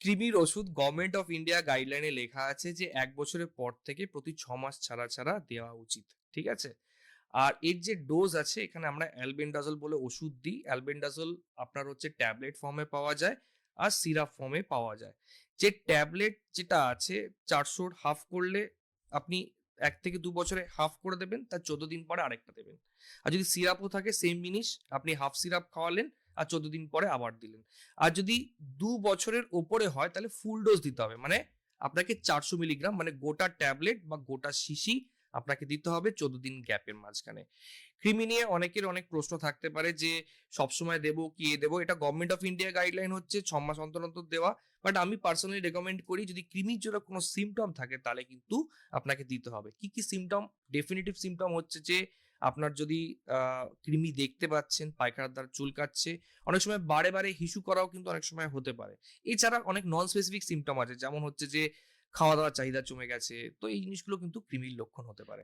কৃমির ওষুধ government of India গাইডলাইনে লেখা আছে যে 1 বছরের পর থেকে প্রতি 6 মাস ছাড়া ছাড়া দেওয়া উচিত। ঠিক আছে? আর এর যে ডোজ আছে এখানে আমরা অ্যালবেন্ডাজল বলে ওষুধ দিই। অ্যালবেন্ডাজল আপনার হচ্ছে ট্যাবলেট ফর্মে পাওয়া যায় আর সিরাপ ফর্মে পাওয়া যায়। যে ট্যাবলেট যেটা আছে 400 র হাফ করলে আপনি 1 থেকে 2 বছরে হাফ করে দেবেন, তার 14 দিন পরে আরেকটা দেবেন। আর যদি সিরাপও থাকে সেম জিনিস, আপনি হাফ সিরাপ খাওয়ালেন আর 14 দিন পরে আবার দিলেন। আর যদি 2 বছরের উপরে হয় তাহলে ফুল ডোজ দিতে হবে। মানে আপনাকে 400 মিলিগ্রাম মানে গোটা ট্যাবলেট বা গোটা শিশি আপনাকে দিতে হবে 14 দিন গ্যাপের মাঝখানে। কৃমি নিয়ে অনেকের অনেক প্রশ্ন থাকতে পারে যে সবসময় দেবো কি দেবো, এটা গভর্নমেন্ট অফ ইন্ডিয়া গাইডলাইন হচ্ছে 6 মাস অন্তর অন্তর দেওয়া। বাট আমি পার্সোনালি রেকমেন্ড করি যদি কৃমির জন্য কোনো সিমটম থাকে তাহলে কিন্তু আপনাকে দিতে হবে। কি কি সিমটম? ডেফিনিটিভ সিমটম হচ্ছে যে আপনার যদি কৃমি দেখতে পাচ্ছেন পায়খানার দ্বারা চুলকাচ্ছে, অনেক সময় বারে বারে হিসু করাও কিন্তু অনেক সময় হতে পারে। এছাড়া অনেক নন স্পেসিফিক সিমটম আছে, যেমন হচ্ছে যে খাওয়া দাওয়ার চাহিদা কমে গেছে। তো এই জিনিসগুলো কিন্তু কৃমির লক্ষণ হতে পারে।